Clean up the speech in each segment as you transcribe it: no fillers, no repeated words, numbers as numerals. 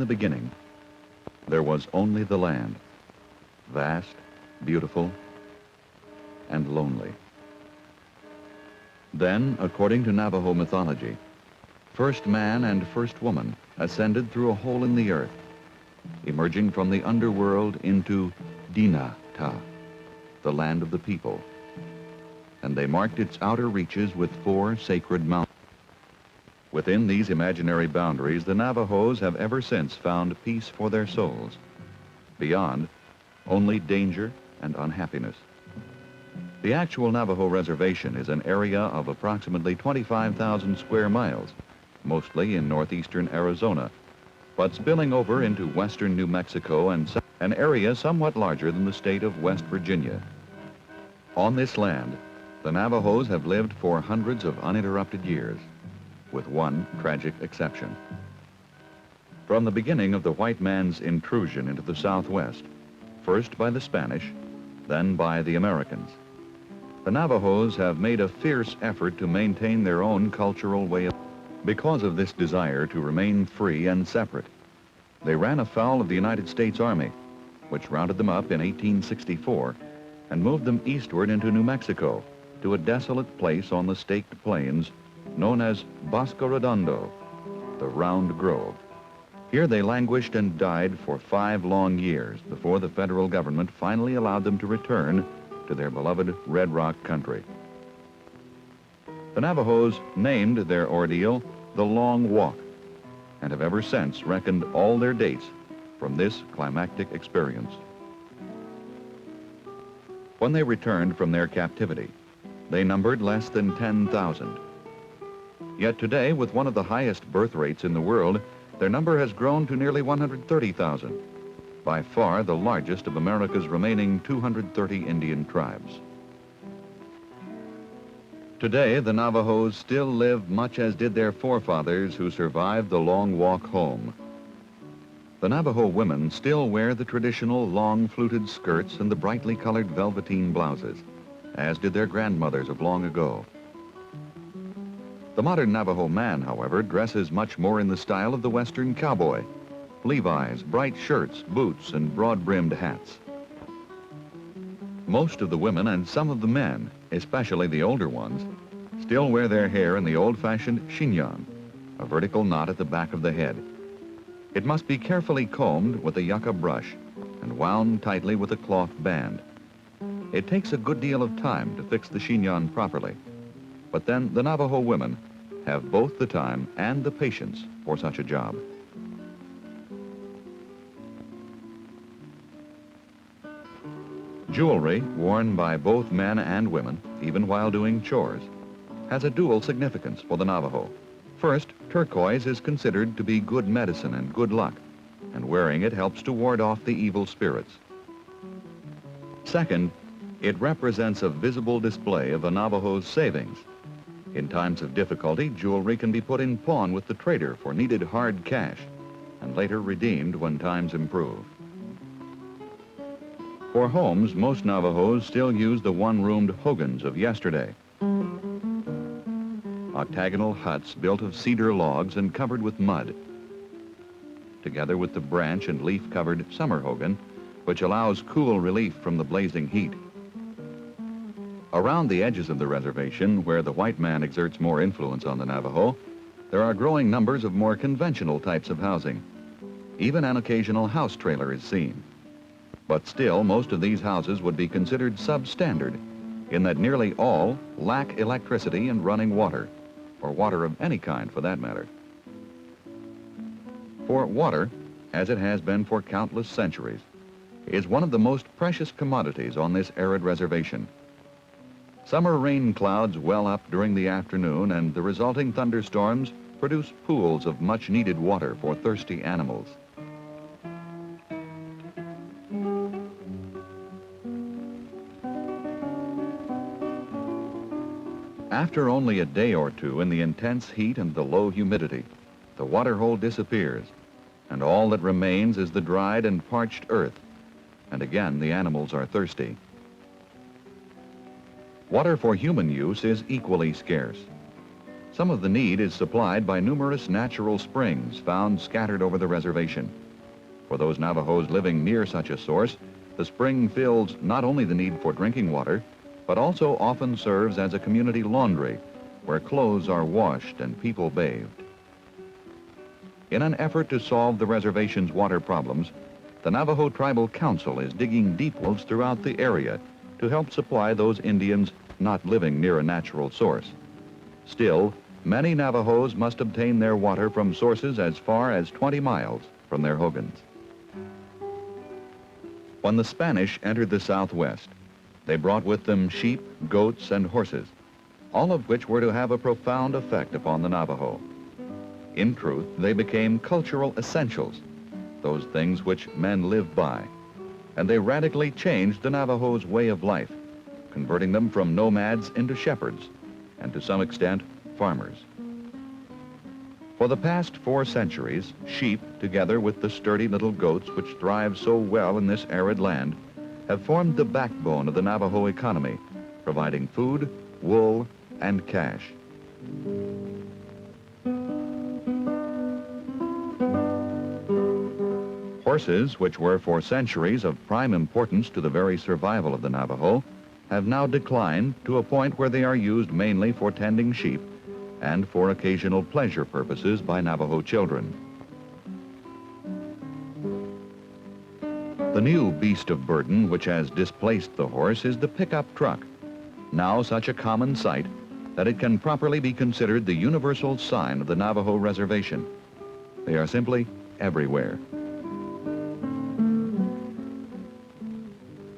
the beginning, there was only the land, vast, beautiful, and lonely. Then, according to Navajo mythology, first man and first woman ascended through a hole in the earth, emerging from the underworld into Dinata, the land of the people, and they marked its outer reaches with 4 sacred mountains. Within these imaginary boundaries, the Navajos have ever since found peace for their souls. Beyond, only danger and unhappiness. The actual Navajo reservation is an area of approximately 25,000 square miles, mostly in northeastern Arizona, but spilling over into western New Mexico and an area somewhat larger than the state of West Virginia. On this land, the Navajos have lived for hundreds of uninterrupted years, with one tragic exception. From the beginning of the white man's intrusion into the Southwest, first by the Spanish, then by the Americans, the Navajos have made a fierce effort to maintain their own cultural way of life. Because of this desire to remain free and separate, they ran afoul of the United States Army, which rounded them up in 1864 and moved them eastward into New Mexico to a desolate place on the Staked Plains known as Bosque Redondo, the Round Grove. Here they languished and died for 5 long years before the federal government finally allowed them to return to their beloved Red Rock country. The Navajos named their ordeal the Long Walk and have ever since reckoned all their dates from this climactic experience. When they returned from their captivity, they numbered less than 10,000. Yet today, with one of the highest birth rates in the world, their number has grown to nearly 130,000, by far the largest of America's remaining 230 Indian tribes. Today, the Navajos still live much as did their forefathers who survived the long walk home. The Navajo women still wear the traditional long fluted skirts and the brightly colored velveteen blouses, as did their grandmothers of long ago. The modern Navajo man, however, dresses much more in the style of the Western cowboy. Levi's, bright shirts, boots, and broad-brimmed hats. Most of the women and some of the men, especially the older ones, still wear their hair in the old-fashioned chignon, a vertical knot at the back of the head. It must be carefully combed with a yucca brush and wound tightly with a cloth band. It takes a good deal of time to fix the chignon properly. But then the Navajo women have both the time and the patience for such a job. Jewelry, worn by both men and women, even while doing chores, has a dual significance for the Navajo. First, turquoise is considered to be good medicine and good luck, and wearing it helps to ward off the evil spirits. Second, it represents a visible display of a Navajo's savings. In times of difficulty, jewelry can be put in pawn with the trader for needed hard cash and later redeemed when times improve. For homes, most Navajos still use the one-roomed hogans of yesterday. Octagonal huts built of cedar logs and covered with mud, together with the branch and leaf-covered summer hogan, which allows cool relief from the blazing heat. Around the edges of the reservation, where the white man exerts more influence on the Navajo, there are growing numbers of more conventional types of housing. Even an occasional house trailer is seen. But still, most of these houses would be considered substandard, in that nearly all lack electricity and running water, or water of any kind for that matter. For water, as it has been for countless centuries, is one of the most precious commodities on this arid reservation. Summer rain clouds well up during the afternoon, and the resulting thunderstorms produce pools of much-needed water for thirsty animals. After only a day or two in the intense heat and the low humidity, the waterhole disappears, and all that remains is the dried and parched earth, and again the animals are thirsty. Water for human use is equally scarce. Some of the need is supplied by numerous natural springs found scattered over the reservation. For those Navajos living near such a source, the spring fills not only the need for drinking water, but also often serves as a community laundry where clothes are washed and people bathed. In an effort to solve the reservation's water problems, the Navajo Tribal Council is digging deep wells throughout the area to help supply those Indians not living near a natural source. Still, many Navajos must obtain their water from sources as far as 20 miles from their hogans. When the Spanish entered the Southwest, they brought with them sheep, goats, and horses, all of which were to have a profound effect upon the Navajo. In truth, they became cultural essentials, those things which men live by, and they radically changed the Navajos' way of life, converting them from nomads into shepherds, and to some extent, farmers. For the past 4 centuries, sheep, together with the sturdy little goats which thrive so well in this arid land, have formed the backbone of the Navajo economy, providing food, wool, and cash. Horses, which were for centuries of prime importance to the very survival of the Navajo, have now declined to a point where they are used mainly for tending sheep and for occasional pleasure purposes by Navajo children. The new beast of burden which has displaced the horse is the pickup truck, now such a common sight that it can properly be considered the universal sign of the Navajo reservation. They are simply everywhere.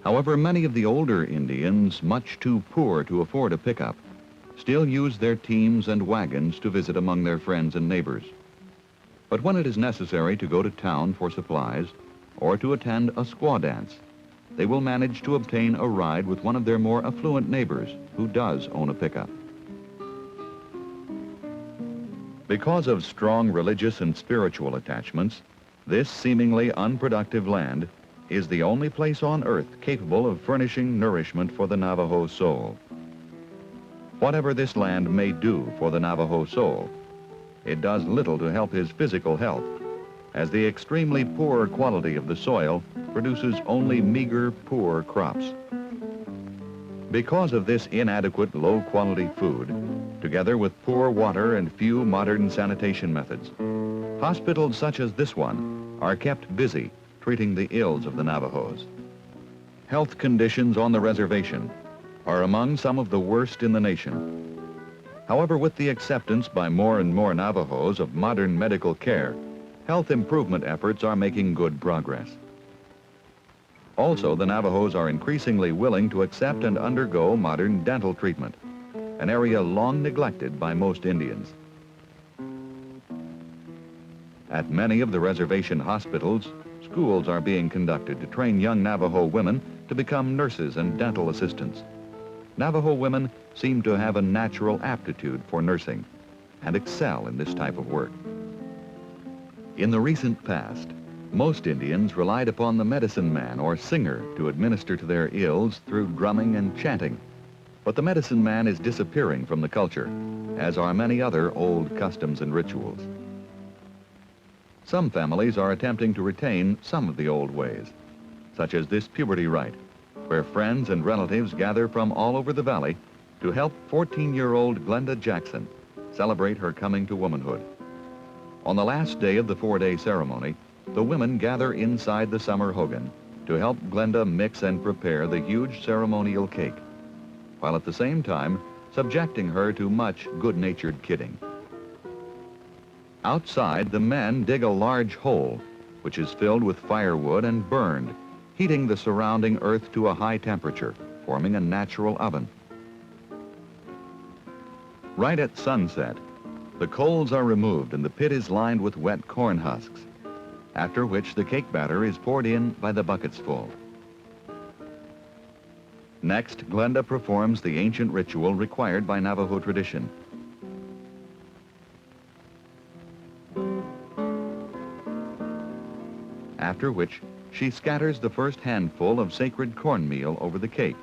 However, many of the older Indians, much too poor to afford a pickup, still use their teams and wagons to visit among their friends and neighbors. But when it is necessary to go to town for supplies or to attend a squaw dance, they will manage to obtain a ride with one of their more affluent neighbors who does own a pickup. Because of strong religious and spiritual attachments, this seemingly unproductive land is the only place on earth capable of furnishing nourishment for the Navajo soul. Whatever this land may do for the Navajo soul, it does little to help his physical health, as the extremely poor quality of the soil produces only meager, poor crops. Because of this inadequate, low-quality food, together with poor water and few modern sanitation methods, hospitals such as this one are kept busy treating the ills of the Navajos. Health conditions on the reservation are among some of the worst in the nation. However, with the acceptance by more and more Navajos of modern medical care, health improvement efforts are making good progress. Also, the Navajos are increasingly willing to accept and undergo modern dental treatment, an area long neglected by most Indians. At many of the reservation hospitals, schools are being conducted to train young Navajo women to become nurses and dental assistants. Navajo women seem to have a natural aptitude for nursing and excel in this type of work. In the recent past, most Indians relied upon the medicine man or singer to administer to their ills through drumming and chanting. But the medicine man is disappearing from the culture, as are many other old customs and rituals. Some families are attempting to retain some of the old ways, such as this puberty rite, where friends and relatives gather from all over the valley to help 14-year-old Glenda Jackson celebrate her coming to womanhood. On the last day of the 4-day ceremony, the women gather inside the summer hogan to help Glenda mix and prepare the huge ceremonial cake, while at the same time subjecting her to much good-natured kidding. Outside, the men dig a large hole, which is filled with firewood and burned, heating the surrounding earth to a high temperature, forming a natural oven. Right at sunset, the coals are removed and the pit is lined with wet corn husks, after which the cake batter is poured in by the buckets full. Next, Glenda performs the ancient ritual required by Navajo tradition. After which, she scatters the first handful of sacred cornmeal over the cake,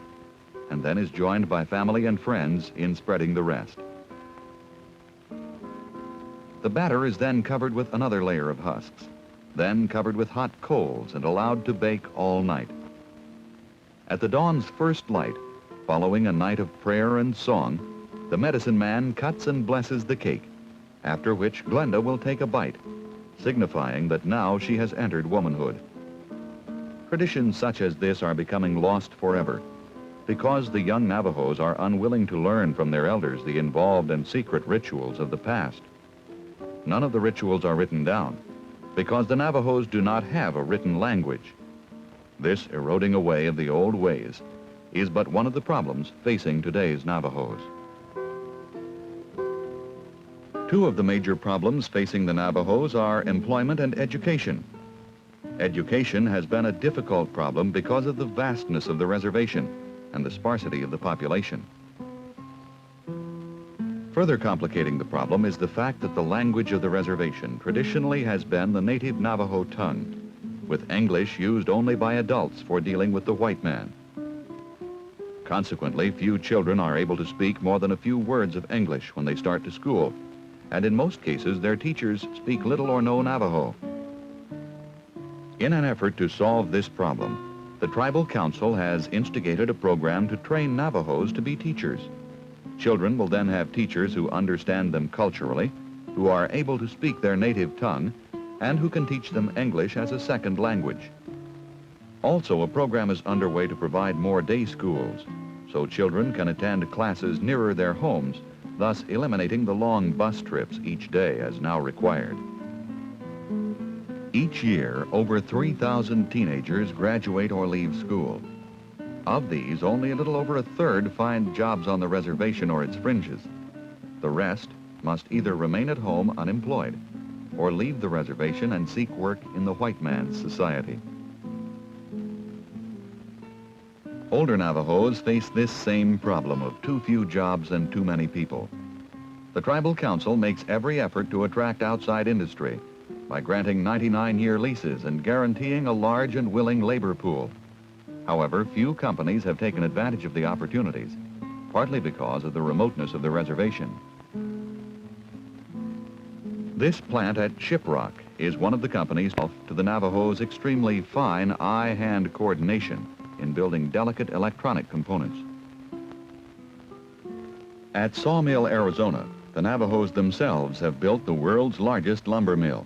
and then is joined by family and friends in spreading the rest. The batter is then covered with another layer of husks, then covered with hot coals and allowed to bake all night. At the dawn's first light, following a night of prayer and song, the medicine man cuts and blesses the cake, after which Glenda will take a bite, signifying that now she has entered womanhood. Traditions such as this are becoming lost forever because the young Navajos are unwilling to learn from their elders the involved and secret rituals of the past. None of the rituals are written down because the Navajos do not have a written language. This eroding away of the old ways is but one of the problems facing today's Navajos. Two of the major problems facing the Navajos are employment and education. Education has been a difficult problem because of the vastness of the reservation and the sparsity of the population. Further complicating the problem is the fact that the language of the reservation traditionally has been the native Navajo tongue, with English used only by adults for dealing with the white man. Consequently, few children are able to speak more than a few words of English when they start to school, and in most cases, their teachers speak little or no Navajo. In an effort to solve this problem, the Tribal Council has instigated a program to train Navajos to be teachers. Children will then have teachers who understand them culturally, who are able to speak their native tongue, and who can teach them English as a second language. Also, a program is underway to provide more day schools, so children can attend classes nearer their homes, thus eliminating the long bus trips each day as now required. Each year, over 3,000 teenagers graduate or leave school. Of these, only a little over a third find jobs on the reservation or its fringes. The rest must either remain at home unemployed or leave the reservation and seek work in the white man's society. Older Navajos face this same problem of too few jobs and too many people. The Tribal Council makes every effort to attract outside industry by granting 99-year leases and guaranteeing a large and willing labor pool. However, few companies have taken advantage of the opportunities, partly because of the remoteness of the reservation. This plant at Shiprock is one of the companies to the Navajos' extremely fine eye-hand coordination in building delicate electronic components. At Sawmill, Arizona, the Navajos themselves have built the world's largest lumber mill.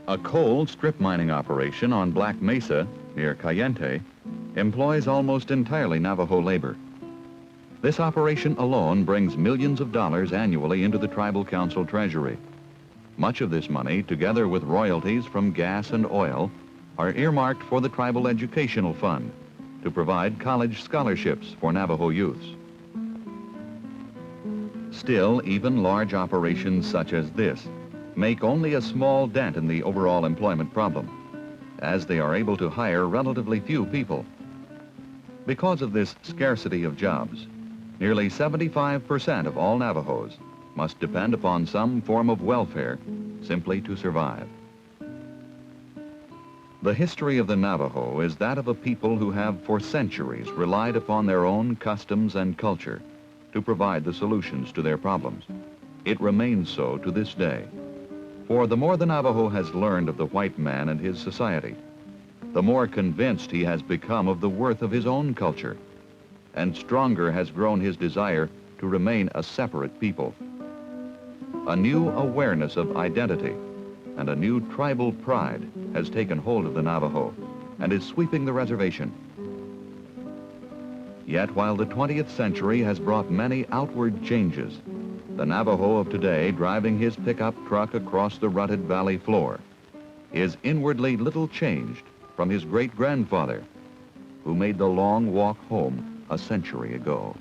A coal strip mining operation on Black Mesa, near Cayente, employs almost entirely Navajo labor. This operation alone brings millions of dollars annually into the Tribal Council treasury. Much of this money, together with royalties from gas and oil, are earmarked for the Tribal Educational Fund to provide college scholarships for Navajo youths. Still, even large operations such as this make only a small dent in the overall employment problem, as they are able to hire relatively few people. Because of this scarcity of jobs, nearly 75% of all Navajos must depend upon some form of welfare simply to survive. The history of the Navajo is that of a people who have for centuries relied upon their own customs and culture to provide the solutions to their problems. It remains so to this day. For the more the Navajo has learned of the white man and his society, the more convinced he has become of the worth of his own culture, and stronger has grown his desire to remain a separate people. A new awareness of identity and a new tribal pride has taken hold of the Navajo and is sweeping the reservation. Yet while the 20th century has brought many outward changes, the Navajo of today, driving his pickup truck across the rutted valley floor, is inwardly little changed from his great-grandfather, who made the long walk home a century ago.